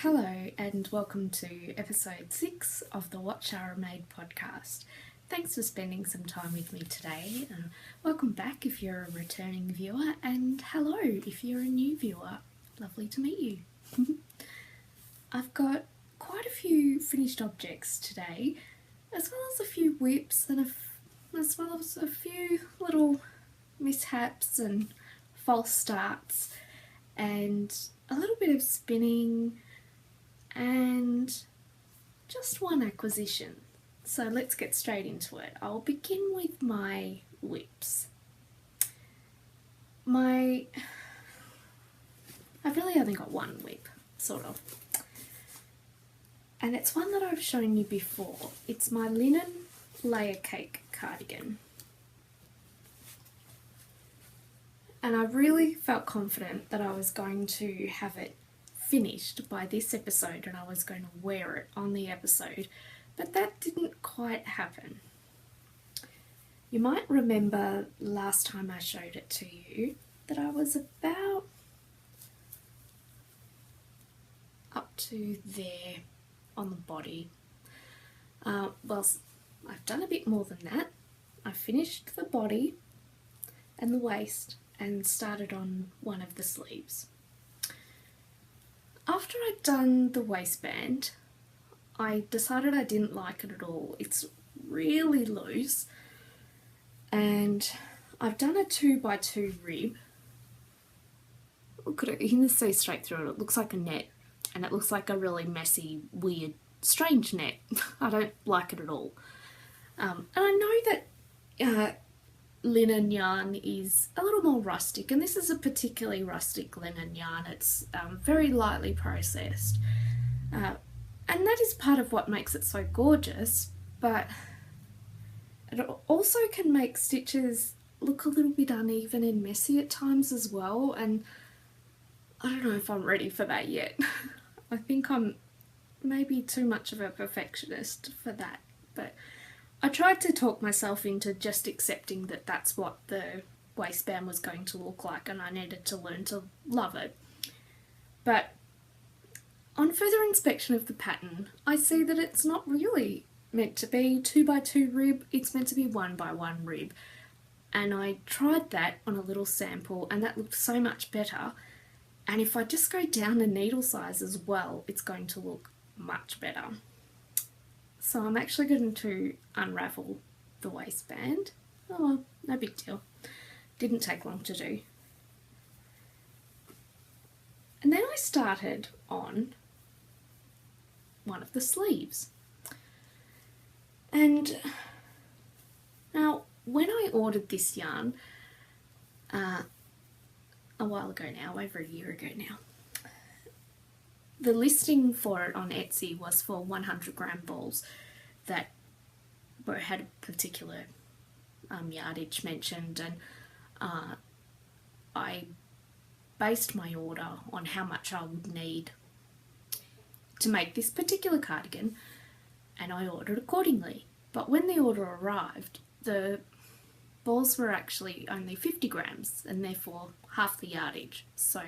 Hello and welcome to episode 6 of the What Shara Made podcast. Thanks for spending some time with me today. Welcome back if you're a returning viewer, and hello if you're a new viewer. Lovely to meet you. I've got quite a few finished objects today, as well as a few whips and as well as a few little mishaps and false starts and a little bit of spinning and just one acquisition. So let's get straight into it. I'll begin with my whips. I've really only got one whip, sort of. And it's one that I've shown you before. It's my linen layer cake cardigan. And I really felt confident that I was going to have it finished by this episode and I was going to wear it on the episode, but that didn't quite happen. You might remember last time I showed it to you that I was about up to there on the body. Well, I've done a bit more than that. I finished the body and the waist and started on one of the sleeves. After I'd done the waistband, I decided I didn't like it at all. It's really loose, and I've done a 2x2 rib. Look at it, you can see straight through it. It looks like a net, and it looks like a really messy, weird, strange net. I don't like it at all. And I know that linen yarn is a little more rustic, and this is a particularly rustic linen yarn. It's very lightly processed, and that is part of what makes it so gorgeous, but it also can make stitches look a little bit uneven and messy at times as well, and I don't know if I'm ready for that yet. I think I'm maybe too much of a perfectionist for that, but I tried to talk myself into just accepting that that's what the waistband was going to look like, and I needed to learn to love it. But on further inspection of the pattern, I see that it's not really meant to be 2x2 rib, it's meant to be 1x1 rib. And I tried that on a little sample and that looked so much better. And if I just go down a needle size as well, it's going to look much better. So I'm actually going to unravel the waistband. Oh well, no big deal. Didn't take long to do. And then I started on one of the sleeves. And now when I ordered this yarn a while ago now, over a year ago now, the listing for it on Etsy was for 100 gram balls that had a particular yardage mentioned, and I based my order on how much I would need to make this particular cardigan, and I ordered accordingly. But when the order arrived, the balls were actually only 50 grams and therefore half the yardage, so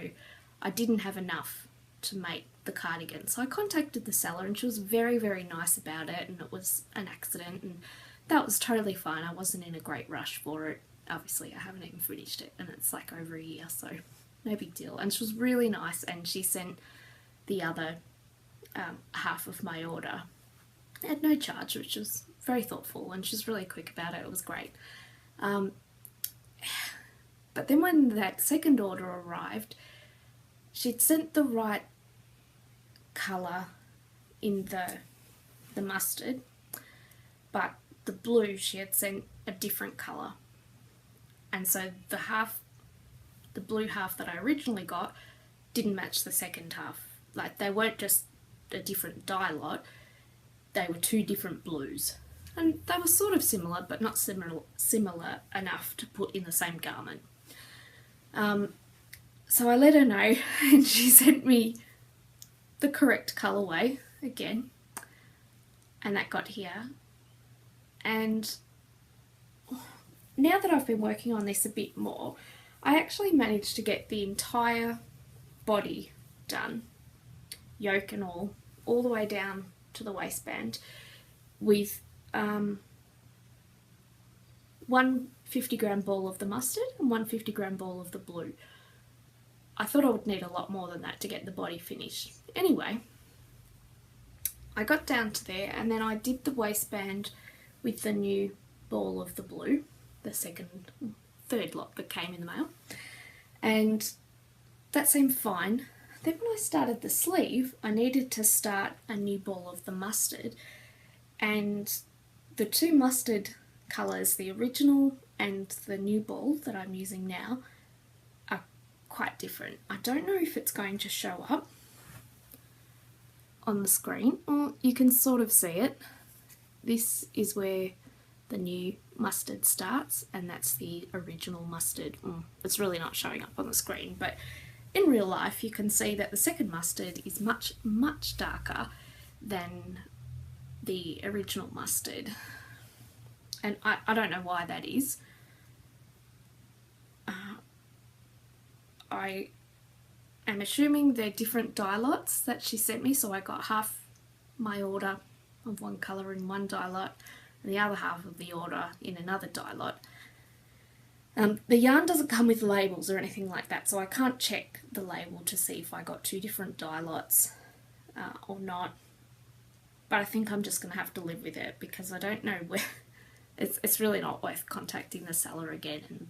I didn't have enough to make the cardigan. So I contacted the seller and she was very, very nice about it, and it was an accident and that was totally fine. I wasn't in a great rush for it. Obviously I haven't even finished it and it's like over a year, so no big deal. And she was really nice, and she sent the other half of my order at no charge, which was very thoughtful, and she was really quick about it. It was great. But then when that second order arrived, she'd sent the right colour in the mustard, but the blue she had sent a different colour. And so the blue half that I originally got didn't match the second half. Like, they weren't just a different dye lot, they were two different blues. And they were sort of similar, but not similar enough to put in the same garment. So I let her know, and she sent me the correct colourway again, and that got here. And now that I've been working on this a bit more, I actually managed to get the entire body done, yoke and all the way down to the waistband, with one 50-gram ball of the mustard and one 50-gram ball of the blue. I thought I would need a lot more than that to get the body finished. Anyway, I got down to there, and then I did the waistband with the new ball of the blue, the third lot that came in the mail, and that seemed fine. Then when I started the sleeve, I needed to start a new ball of the mustard, and the two mustard colours, the original and the new ball that I'm using now, are quite different. I don't know if it's going to show up on the screen. Well, you can sort of see it. This is where the new mustard starts, and that's the original mustard. It's really not showing up on the screen, but in real life you can see that the second mustard is much, much darker than the original mustard. And I don't know why that is. I am assuming they're different dye lots that she sent me, so I got half my order of one colour in one dye lot and the other half of the order in another dye lot. The yarn doesn't come with labels or anything like that, so I can't check the label to see if I got two different dye lots or not. But I think I'm just going to have to live with it, because I don't know where. It's really not worth contacting the seller again and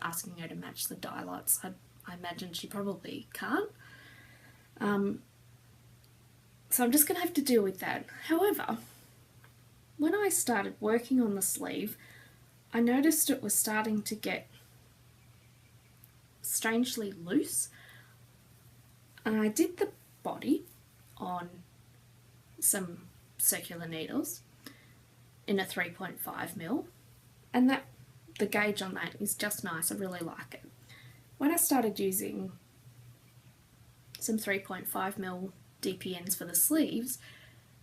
asking her to match the dye lots. I imagine she probably can't. So I'm just going to have to deal with that. However, when I started working on the sleeve, I noticed it was starting to get strangely loose. And I did the body on some circular needles in a 3.5mm, and the gauge on that is just nice. I really like it. When I started using some 3.5mm DPNs for the sleeves,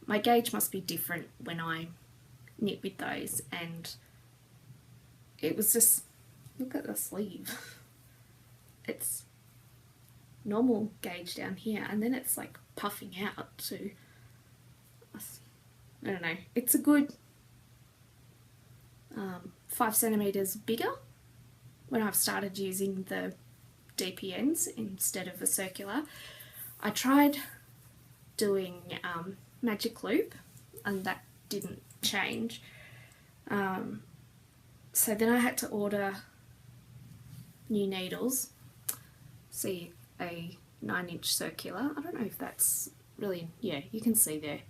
my gauge must be different when I knit with those, and it was just, look at the sleeve. It's normal gauge down here, and then it's like puffing out to, I don't know, it's a good 5 centimetres bigger when I've started using the DPNs instead of the circular. I tried doing magic loop, and that didn't change. So then I had to order new needles. See, a 9-inch circular. I don't know if that's really, yeah, you can see there.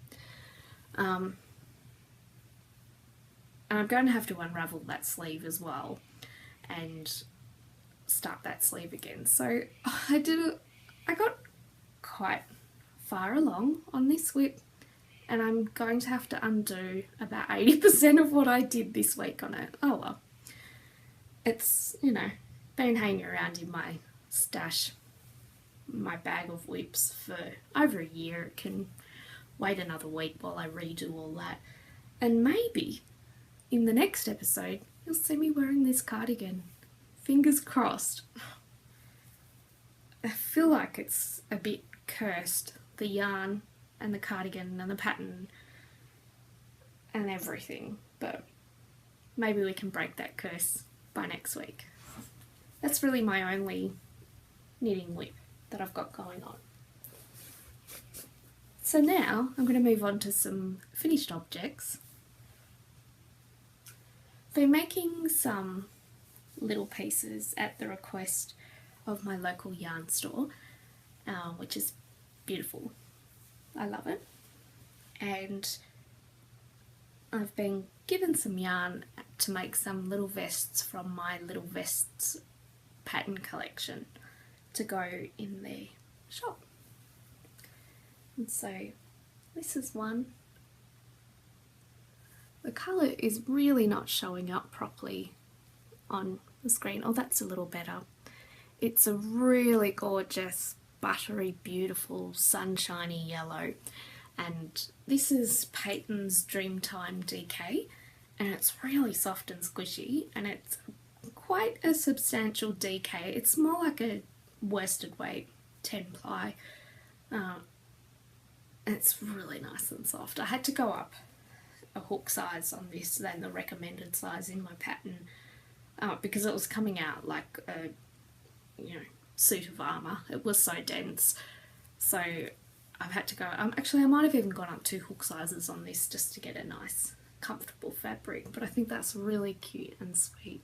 And I'm going to have to unravel that sleeve as well and start that sleeve again. So I got quite far along on this whip, and I'm going to have to undo about 80% of what I did this week on it. Oh well. It's, you know, been hanging around in my stash, my bag of whips, for over a year. It can wait another week while I redo all that. And maybe in the next episode you'll see me wearing this cardigan. Fingers crossed. I feel like it's a bit cursed, the yarn and the cardigan and the pattern and everything, but maybe we can break that curse by next week. That's really my only knitting whip that I've got going on. So now I'm going to move on to some finished objects. I've been making some little pieces at the request of my local yarn store, which is beautiful. I love it. And I've been given some yarn to make some little vests from my Little Vests pattern collection to go in there shop. And so this is one. The colour is really not showing up properly on the screen. Oh, that's a little better. It's a really gorgeous, buttery, beautiful, sunshiny yellow. And this is Peyton's Dreamtime DK, and it's really soft and squishy, and it's quite a substantial DK. It's more like a worsted weight 10 ply. It's really nice and soft. I had to go up a hook size on this than the recommended size in my pattern because it was coming out like a suit of armour. It was so dense. So I've had to go, actually I might have even gone up 2 hook sizes on this just to get a nice comfortable fabric, but I think that's really cute and sweet.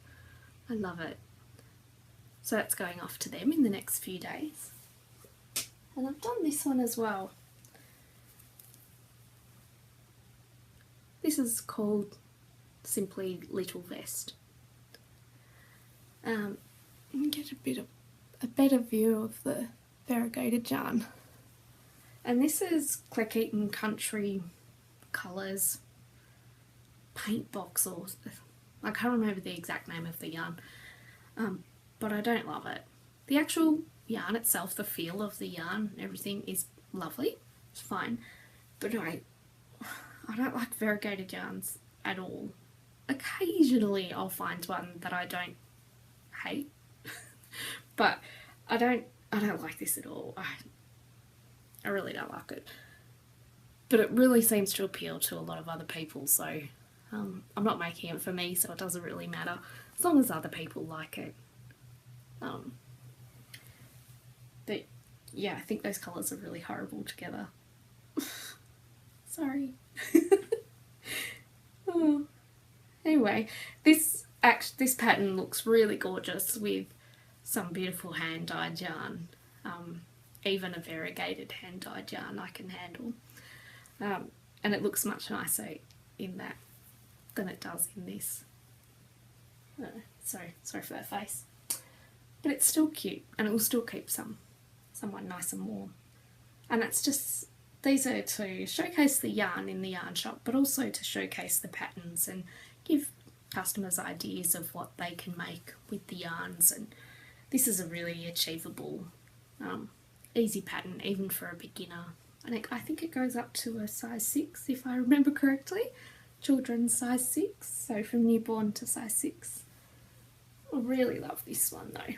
I love it. So that's going off to them in the next few days. And I've done this one as well. This is called simply Little Vest. You can get a better view of the variegated yarn. And this is Cleckheaton Country Colours paint box, or I can't remember the exact name of the yarn, but I don't love it. The actual yarn itself, the feel of the yarn, everything is lovely, it's fine, but I don't like variegated yarns at all. Occasionally I'll find one that I don't hate, but I don't like this at all. I really don't like it. But it really seems to appeal to a lot of other people, so I'm not making it for me, so it doesn't really matter as long as other people like it. But yeah, I think those colours are really horrible together. Sorry. Oh. Anyway, this pattern looks really gorgeous with some beautiful hand-dyed yarn. Even a variegated hand-dyed yarn I can handle. And it looks much nicer in that than it does in this. Sorry for that face. But it's still cute, and it will still keep someone nice and warm. And it's just, these are to showcase the yarn in the yarn shop, but also to showcase the patterns and give customers ideas of what they can make with the yarns. And this is a really achievable, easy pattern, even for a beginner. And I think it goes up to a size 6, if I remember correctly. Children's size 6, so from newborn to size 6. I really love this one though,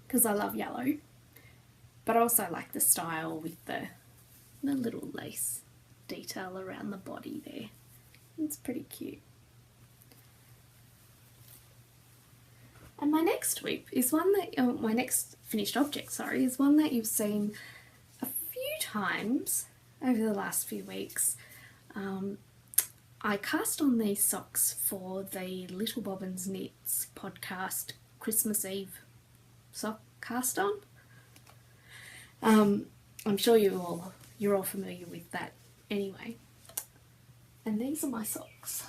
because I love yellow, but I also like the style with the little lace detail around the body there. It's pretty cute. And my next whip is one that, my next finished object, sorry, is one that you've seen a few times over the last few weeks. I cast on these socks for the Little Bobbins Knits podcast Christmas Eve sock cast on. I'm sure you're all familiar with that anyway. And these are my socks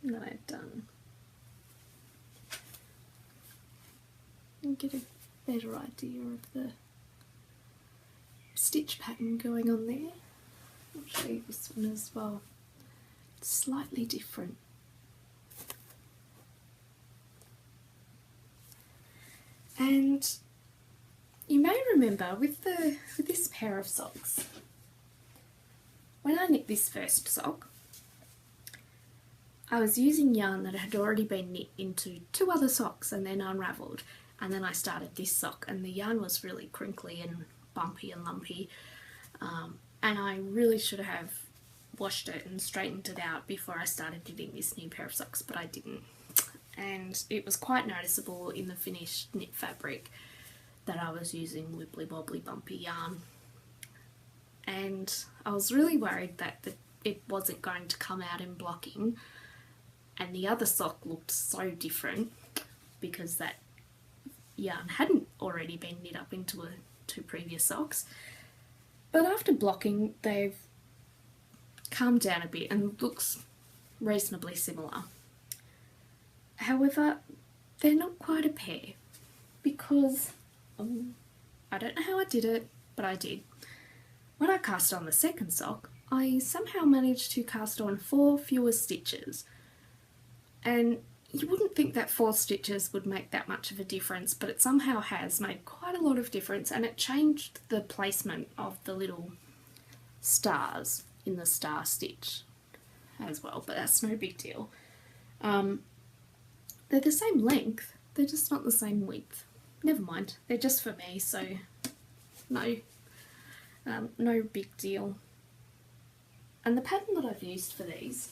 that I've done. And get a better idea of the stitch pattern going on there. I'll show you this one as well. It's slightly different. And you may remember with this pair of socks, when I knit this first sock, I was using yarn that had already been knit into 2 other socks and then unravelled, and then I started this sock, and the yarn was really crinkly and bumpy and lumpy. And I really should have washed it and straightened it out before I started knitting this new pair of socks, but I didn't. And it was quite noticeable in the finished knit fabric that I was using wibbly wobbly bumpy yarn. And I was really worried that it wasn't going to come out in blocking, and the other sock looked so different because that yarn hadn't already been knit up into 2 previous socks. But after blocking, they've calmed down a bit and looks reasonably similar. However, they're not quite a pair, because I don't know how I did it, but I did. When I cast on the second sock, I somehow managed to cast on 4 fewer stitches. And you wouldn't think that 4 stitches would make that much of a difference, but it somehow has made quite a lot of difference, and it changed the placement of the little stars in the star stitch as well, but that's no big deal. They're the same length, they're just not the same width. Never mind, they're just for me, so no big deal. And the pattern that I've used for these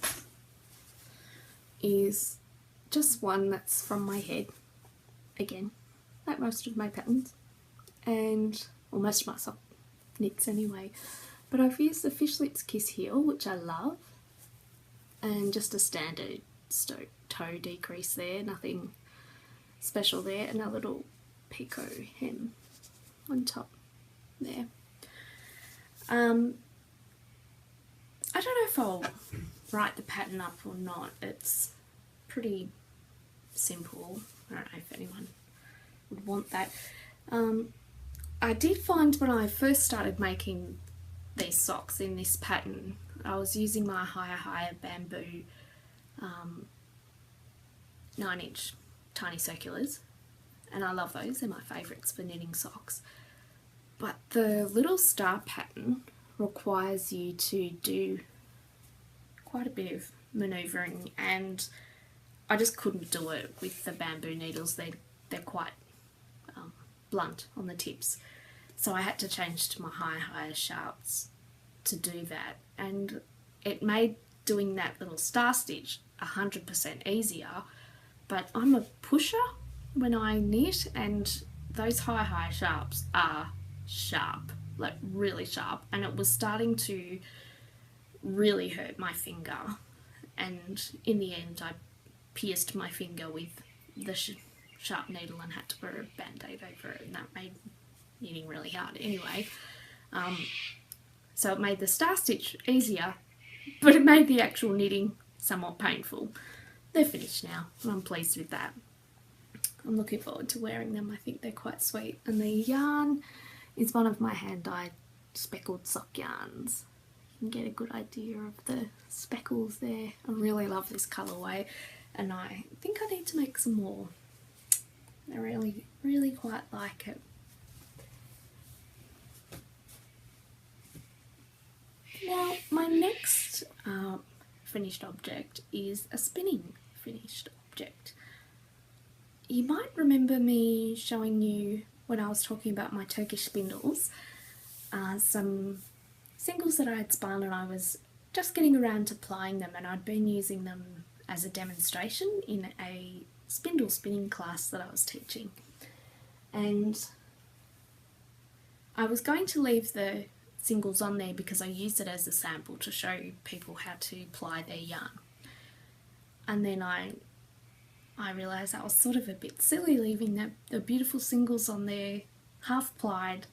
is just one that's from my head, again, like most of my patterns, and, well, most of my sock knits anyway. But I've used the Fish Lips Kiss Heel, which I love, and just a standard toe decrease there, nothing special there, and a little picot hem on top there. I don't know if I'll write the pattern up or not. It's pretty simple. I don't know if anyone would want that. I did find when I first started making these socks in this pattern, I was using my higher bamboo 9-inch tiny circulars, and I love those, they're my favourites for knitting socks. But the little star pattern requires you to do quite a bit of manoeuvring, and I just couldn't do it with the bamboo needles. They're quite blunt on the tips, so I had to change to my higher sharps to do that, and it made doing that little star stitch 100% easier. But I'm a pusher when I knit, and those high sharps are sharp, like really sharp, and it was starting to really hurt my finger, and in the end I pierced my finger with the sharp needle and had to wear a band-aid over it, and that made knitting really hard anyway. So it made the star stitch easier, but it made the actual knitting somewhat painful. They're finished now, and I'm pleased with that. I'm looking forward to wearing them. I think they're quite sweet, and the yarn is one of my hand-dyed speckled sock yarns. You can get a good idea of the speckles there. I really love this colourway, and I think I need to make some more. I really quite like it. Now, my next finished object is a spinning finished object. You might remember me showing you, when I was talking about my Turkish spindles, some singles that I had spun, and I was just getting around to plying them, and I'd been using them as a demonstration in a spindle spinning class that I was teaching. And I was going to leave the singles on there because I used it as a sample to show people how to ply their yarn. And then I realised that was sort of a bit silly leaving the beautiful singles on there half plied.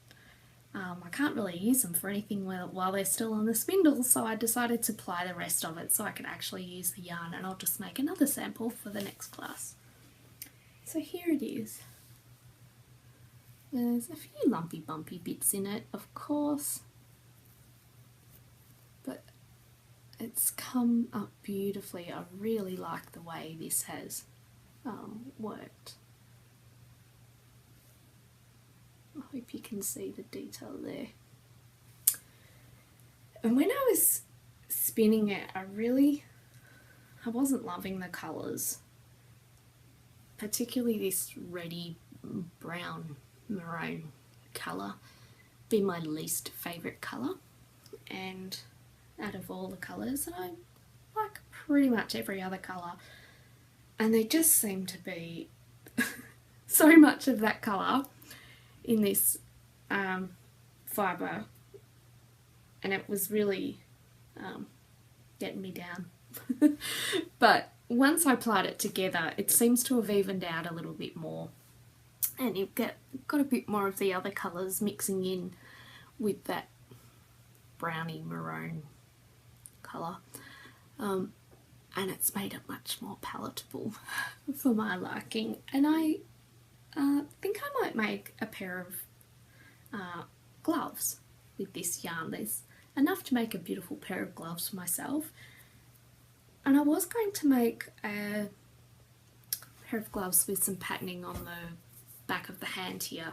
I can't really use them for anything while they're still on the spindle, so I decided to ply the rest of it so I could actually use the yarn, and I'll just make another sample for the next class. So here it is. There's a few lumpy bumpy bits in it, of course, but it's come up beautifully. I really like the way this has worked. I hope you can see the detail there. And when I was spinning it, I wasn't loving the colours, particularly this reddy brown maroon colour, being my least favourite colour, and out of all the colours, and I like pretty much every other colour, and there just seemed to be so much of that colour in this fibre, and it was really getting me down. But once I plied it together, it seems to have evened out a little bit more, and you've got a bit more of the other colours mixing in with that browny maroon colour, and it's made it much more palatable for my liking. And I I think I might make a pair of gloves with this yarn. There's enough to make a beautiful pair of gloves for myself. And I was going to make a pair of gloves with some patterning on the back of the hand here,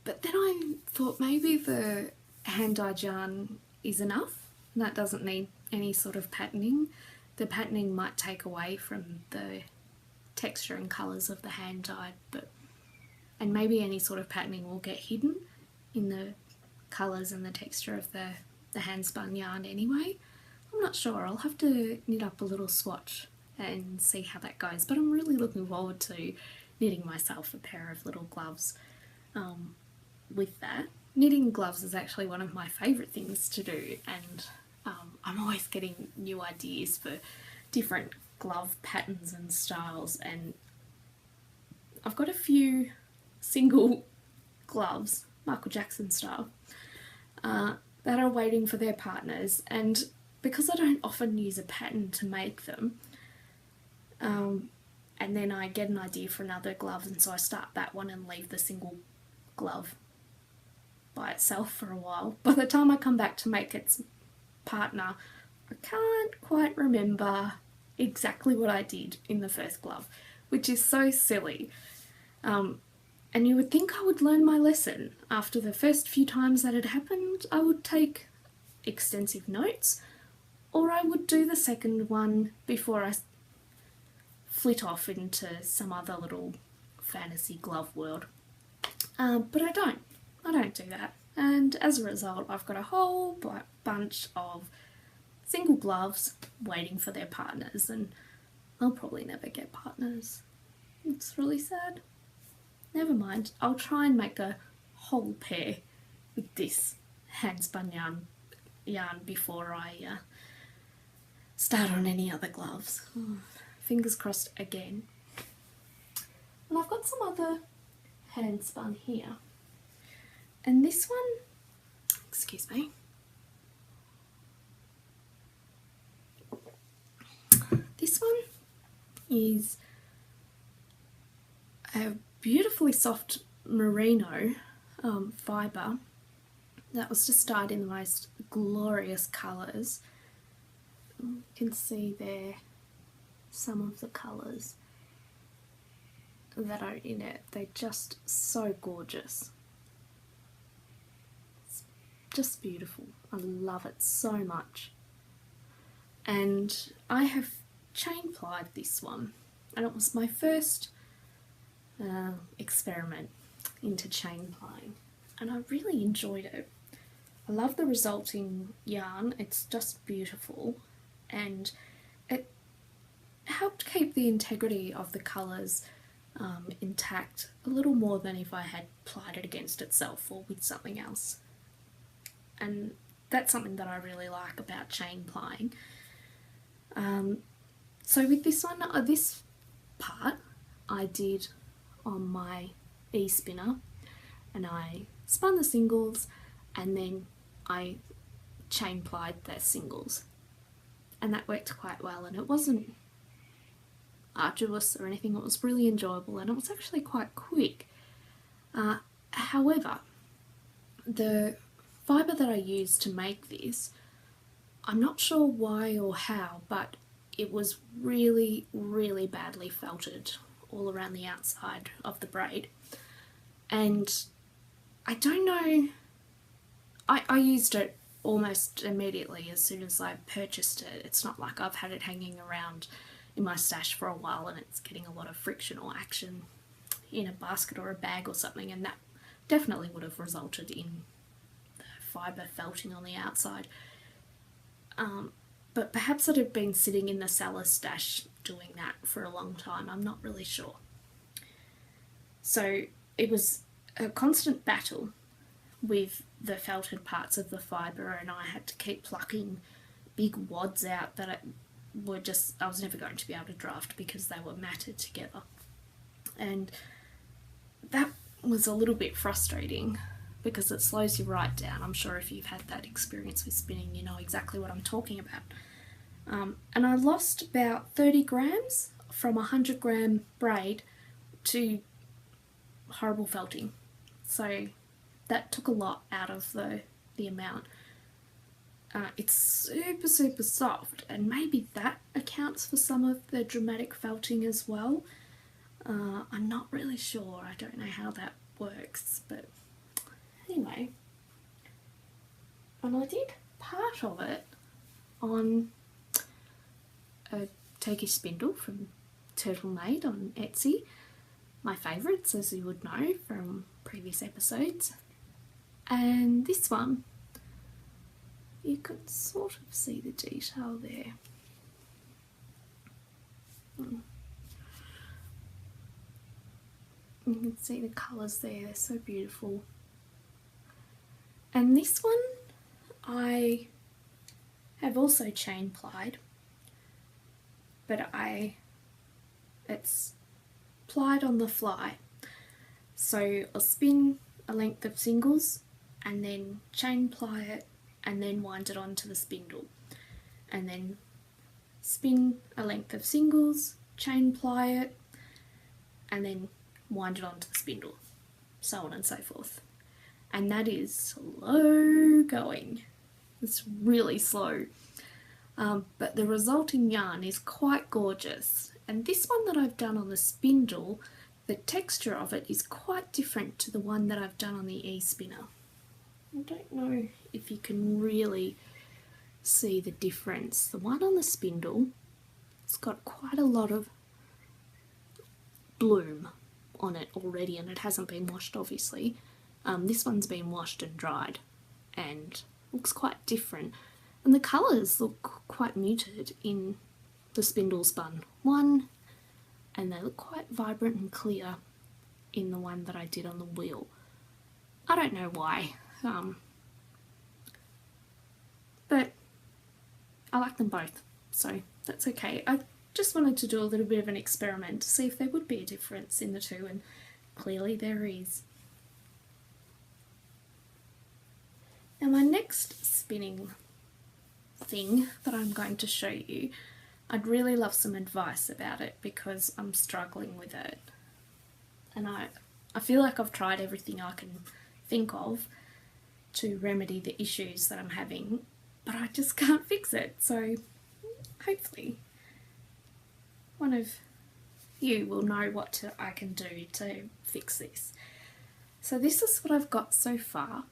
but then I thought maybe the hand-dyed yarn is enough and that doesn't need any sort of patterning. The patterning might take away from the texture and colours of the hand-dyed, and maybe any sort of patterning will get hidden in the colours and the texture of the hand-spun yarn anyway. I'm not sure. I'll have to knit up a little swatch and see how that goes, but I'm really looking forward to knitting myself a pair of little gloves with that. Knitting gloves is actually one of my favourite things to do, and I'm always getting new ideas for different glove patterns and styles, and I've got a few single gloves, Michael Jackson style, that are waiting for their partners, and because I don't often use a pattern to make them, and then I get an idea for another glove and so I start that one and leave the single glove by itself for a while. By the time I come back to make its partner, I can't quite remember exactly what I did in the first glove, which is so silly. And you would think I would learn my lesson. After the first few times that had happened, I would take extensive notes, or I would do the second one before I flit off into some other little fantasy glove world. But I don't do that. And as a result, I've got a whole bunch of single gloves waiting for their partners, and I'll probably never get partners. It's really sad. Never mind, I'll try and make a whole pair with this hand-spun yarn before I start on any other gloves. Fingers crossed again. And I've got some other hand-spun here. And this one, excuse me, this one is a beautifully soft merino fibre that was just dyed in the most glorious colours. You can see there some of the colours that are in it. They're just so gorgeous. It's just beautiful. I love it so much. And I have chain plied this one, and it was my first experiment into chain plying, and I really enjoyed it. I love the resulting yarn. It's just beautiful, and it helped keep the integrity of the colours intact a little more than if I had plied it against itself or with something else. And that's something that I really like about chain plying. So with this one, this part I did on my e-spinner, and I spun the singles and then I chain plied the singles, and that worked quite well, and it wasn't arduous or anything. It was really enjoyable, and it was actually quite quick. However, the fibre that I used to make this, I'm not sure why or how, but it was really, really badly felted all around the outside of the braid. And I don't know, I used it almost immediately as soon as I purchased it. It's not like I've had it hanging around in my stash for a while and it's getting a lot of friction or action in a basket or a bag or something, and that definitely would have resulted in the fibre felting on the outside. But perhaps it had been sitting in the cellar stash doing that for a long time. I'm not really sure. So it was a constant battle with the felted parts of the fibre, and I had to keep plucking big wads out that I was never going to be able to draft because they were matted together. And that was a little bit frustrating because it slows you right down. I'm sure if you've had that experience with spinning, you know exactly what I'm talking about. And I lost about 30 grams from a 100 gram braid to horrible felting, so that took a lot out of the amount. It's super, super soft, and maybe that accounts for some of the dramatic felting as well. I'm not really sure. I don't know how that works, but anyway. And I did part of it on a Turkish spindle from Shara Made on Etsy. My favourites, as you would know from previous episodes. And this one, you can sort of see the detail there. You can see the colours there, they're so beautiful. And this one I have also chain plied, but it's plied on the fly. So I'll spin a length of singles and then chain ply it and then wind it onto the spindle, and then spin a length of singles, chain ply it, and then wind it onto the spindle, so on and so forth. And that is slow going. It's really slow. But the resulting yarn is quite gorgeous. And this one that I've done on the spindle, the texture of it is quite different to the one that I've done on the e-spinner. I don't know if you can really see the difference. The one on the spindle, it's got quite a lot of bloom on it already, and it hasn't been washed, obviously. This one's been washed and dried and looks quite different, and the colours look quite muted in the spindle spun one, and they look quite vibrant and clear in the one that I did on the wheel. I don't know why, but I like them both, so that's okay. I just wanted to do a little bit of an experiment to see if there would be a difference in the two, and clearly there is. Now my next spinning thing that I'm going to show you, I'd really love some advice about it because I'm struggling with it. And I feel like I've tried everything I can think of to remedy the issues that I'm having, but I just can't fix it. So hopefully one of you will know what I can do to fix this. So this is what I've got so far,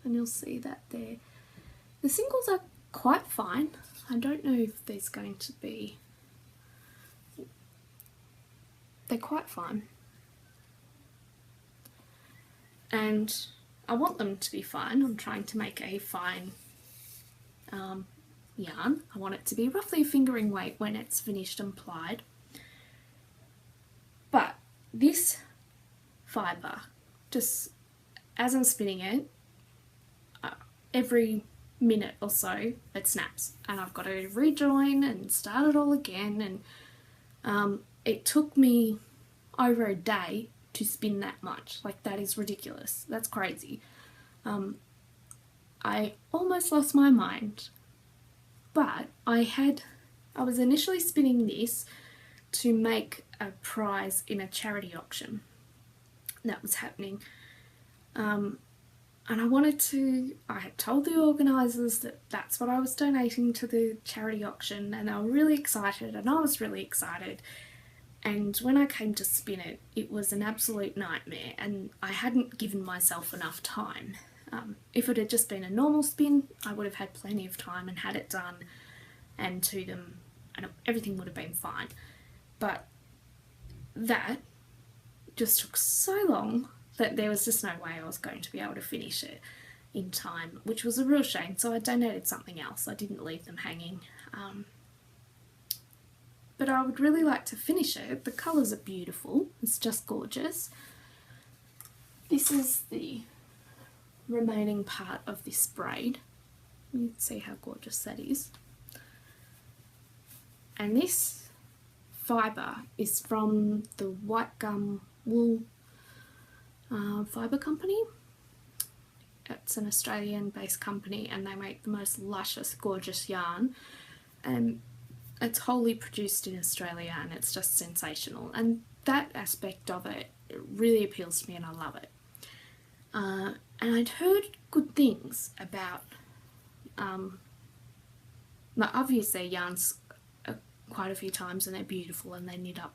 and you'll see that there. The singles are quite fine. I don't know if there's going to be... They're quite fine. And I want them to be fine. I'm trying to make a fine yarn. I want it to be roughly a fingering weight when it's finished and plied. But this fibre, just as I'm spinning it, every minute or so it snaps, and I've got to rejoin and start it all again, and it took me over a day to spin that much. Like, that is ridiculous. That's crazy. I almost lost my mind, but I was initially spinning this to make a prize in a charity auction that was happening. And I had told the organisers that that's what I was donating to the charity auction, and they were really excited, and I was really excited. And when I came to spin it, it was an absolute nightmare, and I hadn't given myself enough time. If it had just been a normal spin, I would have had plenty of time and had it done and to them, and everything would have been fine. But that just took so long that there was just no way I was going to be able to finish it in time, which was a real shame. So I donated something else. I didn't leave them hanging. But I would really like to finish it. The colours are beautiful. It's just gorgeous. This is the remaining part of this braid. You can see how gorgeous that is. And this fibre is from the White Gum Wool fibre company. It's an Australian based company, and they make the most luscious, gorgeous yarn, and it's wholly produced in Australia, and it's just sensational. And that aspect of it It really appeals to me and I love it. And I'd heard good things about, I've used their yarns quite a few times and they're beautiful and they knit up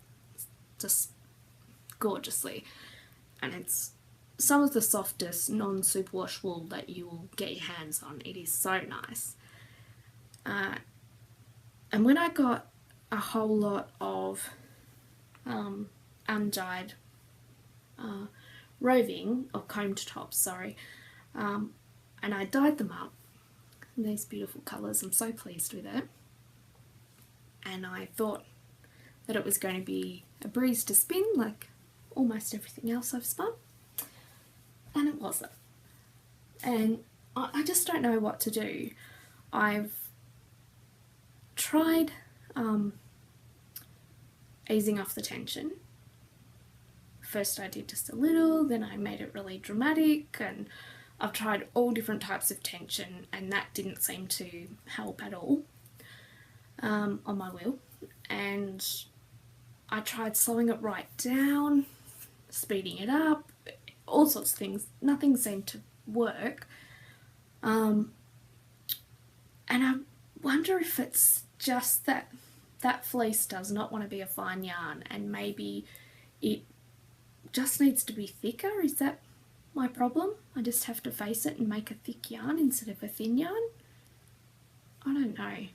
just gorgeously. And it's some of the softest non-superwash wool that you will get your hands on. It is so nice. And when I got a whole lot of undyed roving, or combed tops, sorry, and I dyed them up in these beautiful colours. I'm so pleased with it. And I thought that it was going to be a breeze to spin like almost everything else I've spun, and it wasn't. And I just don't know what to do. I've tried easing off the tension. First I did just a little, then I made it really dramatic, and I've tried all different types of tension and that didn't seem to help at all on my wheel. And I tried slowing it right down, speeding it up, all sorts of things. Nothing seemed to work. And I wonder if it's just that fleece does not want to be a fine yarn and maybe it just needs to be thicker. Is that my problem? I just have to face it and make a thick yarn instead of a thin yarn? I don't know. I'm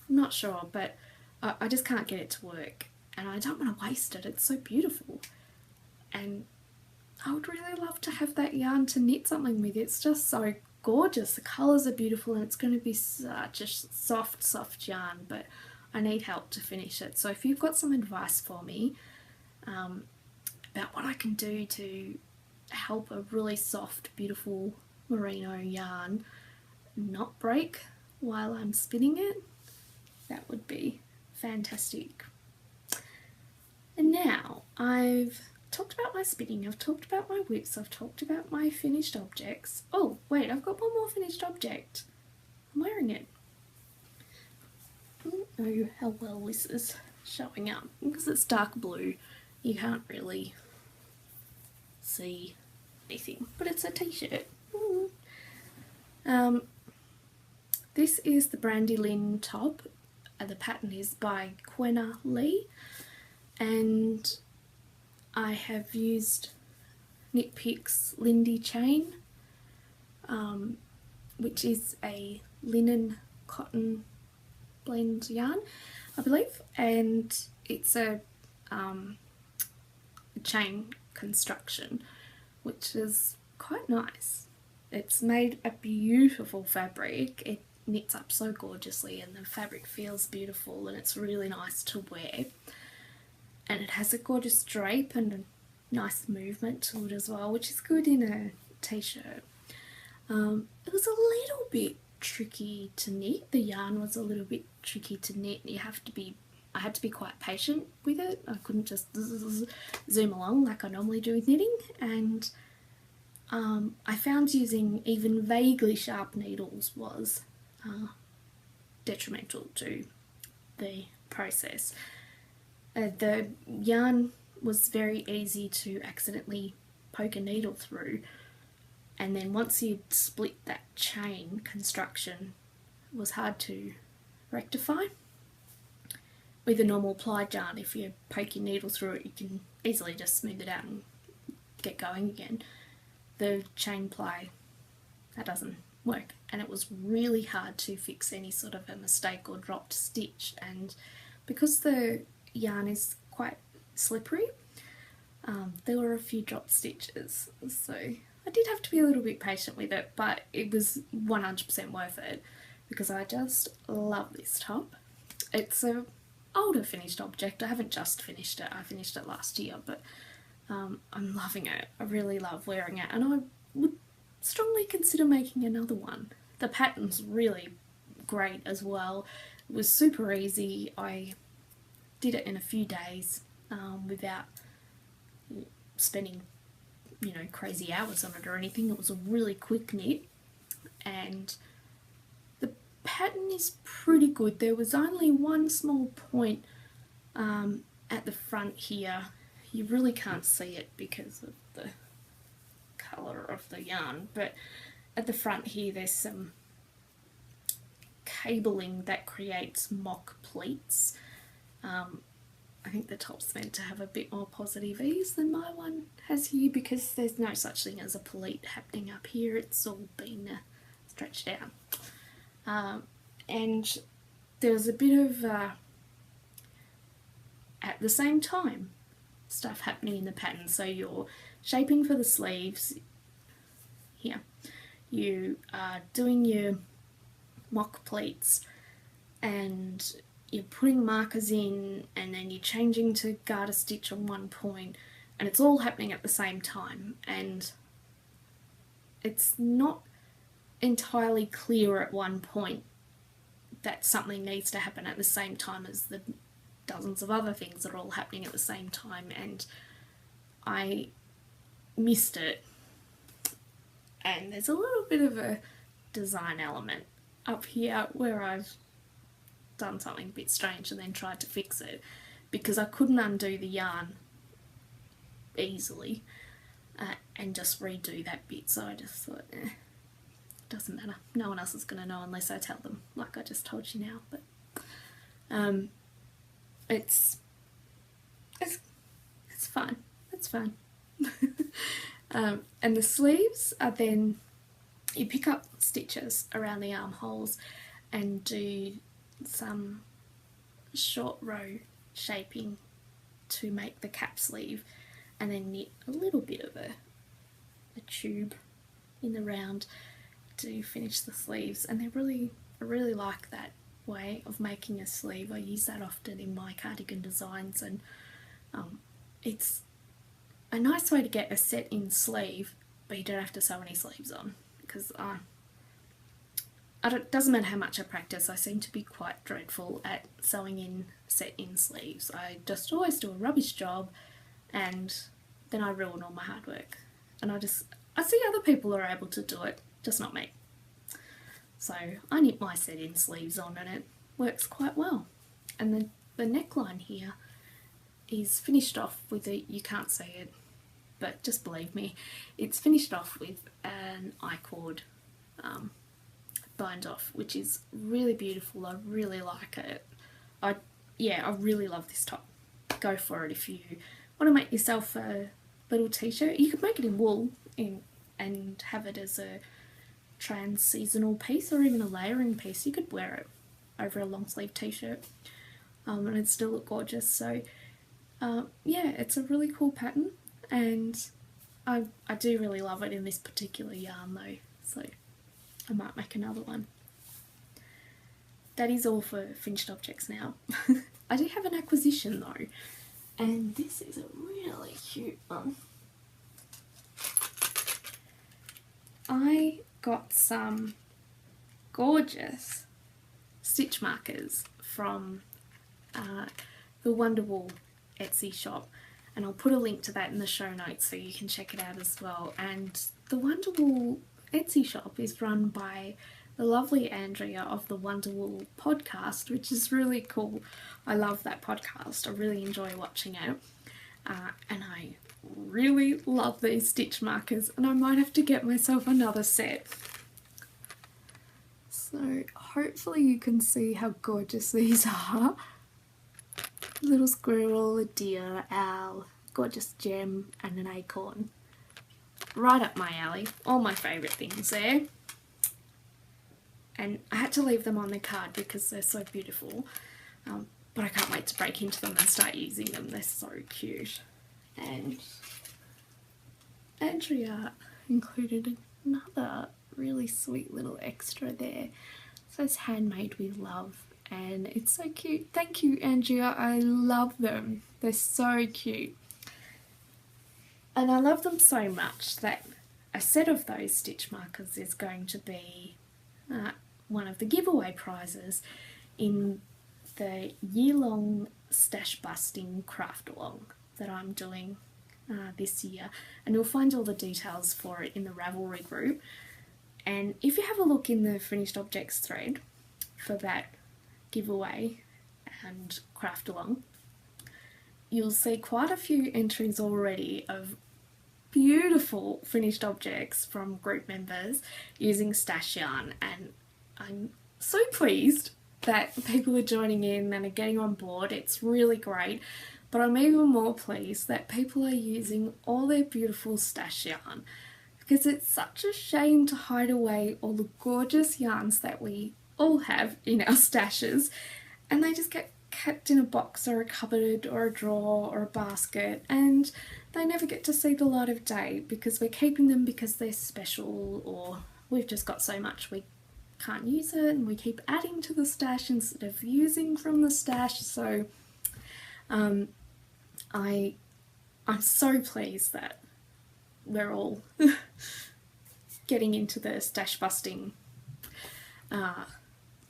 not sure, but I just can't get it to work and I don't want to waste it. It's so beautiful. And I would really love to have that yarn to knit something with. It's just so gorgeous. The colours are beautiful and it's going to be such a soft yarn, but I need help to finish it. So if you've got some advice for me about what I can do to help a really soft, beautiful merino yarn not break while I'm spinning it, that would be fantastic. And now I've talked about my spinning, I've talked about my whips, I've talked about my finished objects. Oh wait, I've got one more finished object. I'm wearing it. I don't know how well this is showing up because it's dark blue. You can't really see anything, but it's a t-shirt. This is the Brandy Lynn top. The pattern is by Quena Lee, and I have used Knit Picks Lindy chain, which is a linen cotton blend yarn, I believe, and it's a chain construction, which is quite nice. It's made a beautiful fabric. It knits up so gorgeously and the fabric feels beautiful and it's really nice to wear. And it has a gorgeous drape and a nice movement to it as well, which is good in a t-shirt. It was a little bit tricky to knit. The yarn was a little bit tricky to knit. I had to be quite patient with it. I couldn't just zoom along like I normally do with knitting, and I found using even vaguely sharp needles was detrimental to the process. The yarn was very easy to accidentally poke a needle through, and then once you'd split that chain construction, it was hard to rectify. With a normal plied yarn, if you poke your needle through it, you can easily just smooth it out and get going again. The chain ply, that doesn't work, and it was really hard to fix any sort of a mistake or dropped stitch. And because the yarn is quite slippery, there were a few dropped stitches, so I did have to be a little bit patient with it, but it was 100% worth it because I just love this top. It's a older finished object. I haven't just finished it, I finished it last year, but I'm loving it. I really love wearing it and I would strongly consider making another one. The pattern's really great as well. It was super easy. I did it in a few days without spending crazy hours on it or anything. It was a really quick knit and the pattern is pretty good. There was only one small point at the front here. you really can't see it because of the colour of the yarn, but at the front here there's some cabling that creates mock pleats. I think the top's meant to have a bit more positive ease than my one has here, because there's no such thing as a pleat happening up here, it's all been stretched out. And there's a bit of, at the same time, stuff happening in the pattern. So you're shaping for the sleeves here, you are doing your mock pleats, and you're putting markers in, and then you're changing to garter stitch on one point, and it's all happening at the same time, and it's not entirely clear at one point that something needs to happen at the same time as the dozens of other things that are all happening at the same time, and I missed it. And there's a little bit of a design element up here where I've done something a bit strange and then tried to fix it, because I couldn't undo the yarn easily and just redo that bit, so I just thought, doesn't matter, no one else is going to know unless I tell them, like I just told you now. But it's fine, it's fine. And the sleeves are then, you pick up stitches around the armholes and do some short row shaping to make the cap sleeve, and then knit a little bit of a tube in the round to finish the sleeves. And I really like that way of making a sleeve. I use that often in my cardigan designs, and it's a nice way to get a set in sleeve, but you don't have to sew any sleeves on, because it doesn't matter how much I practice, I seem to be quite dreadful at sewing in set in sleeves. I just always do a rubbish job, and then I ruin all my hard work. And I see other people are able to do it, just not me. So I knit my set in sleeves on, and it works quite well. And the neckline here is finished off with you can't see it, but just believe me, it's finished off with an I-cord bind off, which is really beautiful. I really like it. I really love this top. Go for it if you want to make yourself a little t-shirt. You could make it in wool and have it as a trans-seasonal piece, or even a layering piece. You could wear it over a long sleeve t-shirt and it'd still look gorgeous. So yeah, it's a really cool pattern, and I do really love it in this particular yarn though, so I might make another one. That is all for finished objects now. I do have an acquisition though, and this is a really cute one. I got some gorgeous stitch markers from the Wonderwool Etsy shop, and I'll put a link to that in the show notes so you can check it out as well. And the Wonderwool Etsy shop is run by the lovely Andrea of the Wonderwool podcast, which is really cool. I love that podcast. I really enjoy watching it. And I really love these stitch markers, and I might have to get myself another set. So hopefully you can see how gorgeous these are. Little squirrel, a deer, owl, gorgeous gem, and an acorn. Right up my alley. All my favourite things there. And I had to leave them on the card because they're so beautiful. But I can't wait to break into them and start using them. They're so cute. And Andrea included another really sweet little extra there. It says handmade with love, and it's so cute. Thank you, Andrea. I love them. They're so cute. And I love them so much that a set of those stitch markers is going to be one of the giveaway prizes in the year-long stash busting craft along that I'm doing this year, and you'll find all the details for it in the Ravelry group. And if you have a look in the finished objects thread for that giveaway and craft along, you'll see quite a few entries already of beautiful finished objects from group members using stash yarn, and I'm so pleased that people are joining in and are getting on board. It's really great, but I'm even more pleased that people are using all their beautiful stash yarn, because it's such a shame to hide away all the gorgeous yarns that we all have in our stashes and they just get kept in a box or a cupboard or a drawer or a basket, and they never get to see the light of day because we're keeping them because they're special, or we've just got so much we can't use it and we keep adding to the stash instead of using from the stash. So I'm so pleased that we're all getting into the stash busting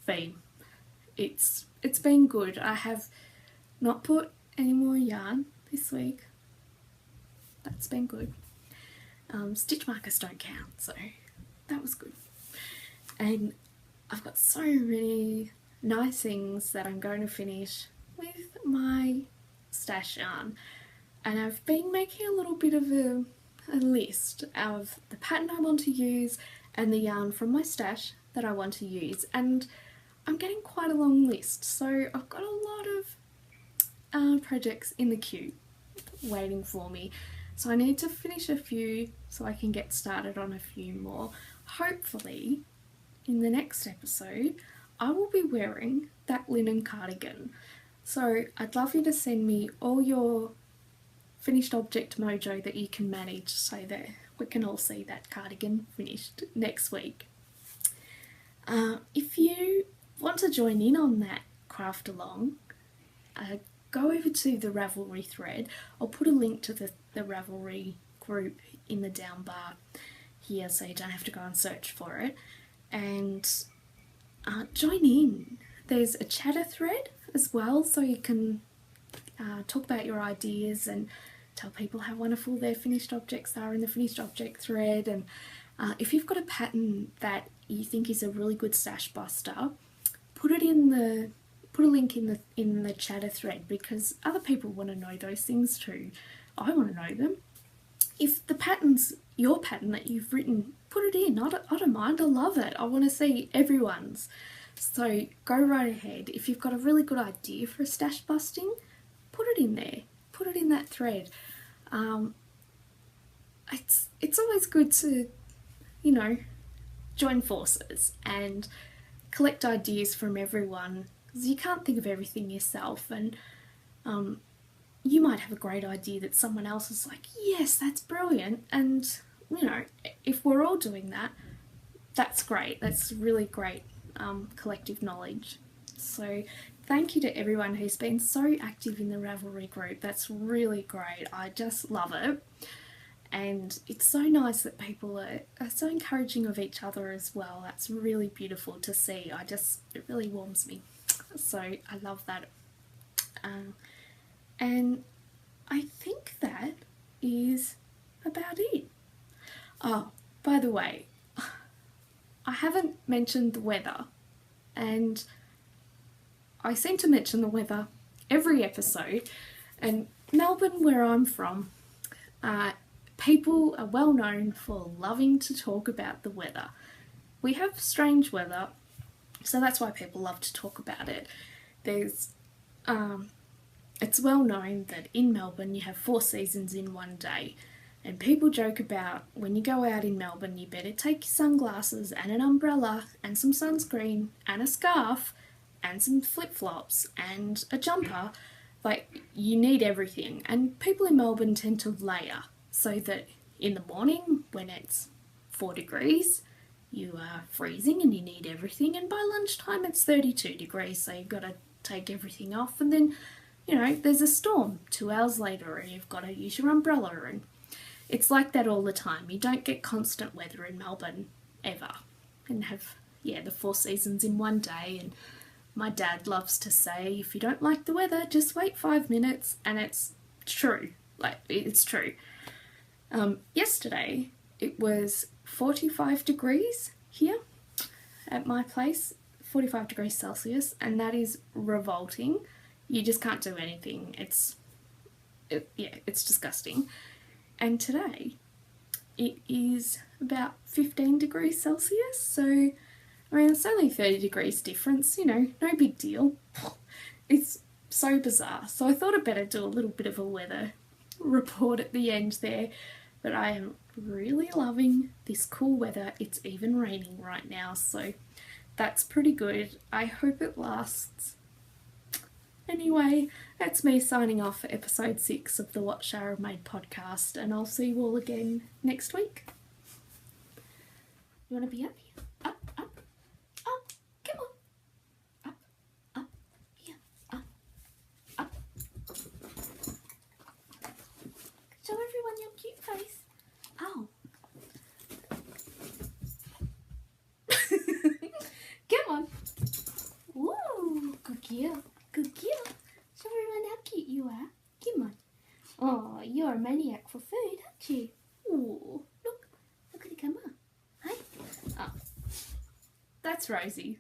theme. It's been good. I have not put any more yarn this week. That's been good. Stitch markers don't count, so that was good. And I've got so many nice things that I'm going to finish with my stash yarn, and I've been making a little bit of a list of the pattern I want to use and the yarn from my stash that I want to use, and I'm getting quite a long list, so I've got a lot of projects in the queue waiting for me. So I need to finish a few so I can get started on a few more. Hopefully in the next episode I will be wearing that linen cardigan. So I'd love you to send me all your finished object mojo that you can manage so that we can all see that cardigan finished next week. If you want to join in on that craft along, go over to the Ravelry thread. I'll put a link to the Ravelry group in the down bar here so you don't have to go and search for it, and join in. There's a chatter thread as well, so you can talk about your ideas and tell people how wonderful their finished objects are in the finished object thread. And if you've got a pattern that you think is a really good stash buster, put a link in the chatter thread, because other people want to know those things too. I want to know them. If the pattern's your pattern that you've written, put it in. I don't mind. I love it. I want to see everyone's. So go right ahead. If you've got a really good idea for a stash busting, put it in there. Put it in that thread. It's always good to, join forces and collect ideas from everyone, because you can't think of everything yourself, and you might have a great idea that someone else is like, yes, that's brilliant, and if we're all doing that, that's great. That's really great collective knowledge. So thank you to everyone who's been so active in the Ravelry group. That's really great. I just love it. And it's so nice that people are so encouraging of each other as well. That's really beautiful to see. It really warms me. So I love that. And I think that is about it. Oh, by the way, I haven't mentioned the weather, and I seem to mention the weather every episode. And Melbourne, where I'm from, people are well known for loving to talk about the weather. We have strange weather, so that's why people love to talk about it. It's well known that in Melbourne you have 4 seasons in one day, and people joke about when you go out in Melbourne you better take your sunglasses and an umbrella and some sunscreen and a scarf and some flip-flops and a jumper. Like, you need everything, and people in Melbourne tend to layer so that in the morning when it's 4 degrees you are freezing and you need everything, and by lunchtime it's 32 degrees, so you've got to take everything off, and then there's a storm 2 hours later and you've got to use your umbrella, and it's like that all the time. You don't get constant weather in Melbourne ever, and have the 4 seasons in one day. And my dad loves to say, if you don't like the weather, just wait 5 minutes, and it's true. It's true. Yesterday it was 45 degrees here at my place, 45 degrees Celsius, and that is revolting. You just can't do anything. It's Yeah, it's disgusting. And today it is about 15 degrees Celsius, so I mean it's only 30 degrees difference, you know, no big deal. It's so bizarre. So I thought I'd better do a little bit of a weather report at the end there. But I am really loving this cool weather. It's even raining right now, so that's pretty good. I hope it lasts. Anyway, that's me signing off for episode 6 of the What Shara Made podcast, and I'll see you all again next week. You want to be up here? Up, up, up, come on. Up, up, here, up, up. Show everyone your cute face. Oh. Come on. Woo, good girl. Good girl. Show everyone how cute you are. Come on. Oh, you're a maniac for food, aren't you? Oh, look. Look at it come up. Hey? Oh. That's Rosie.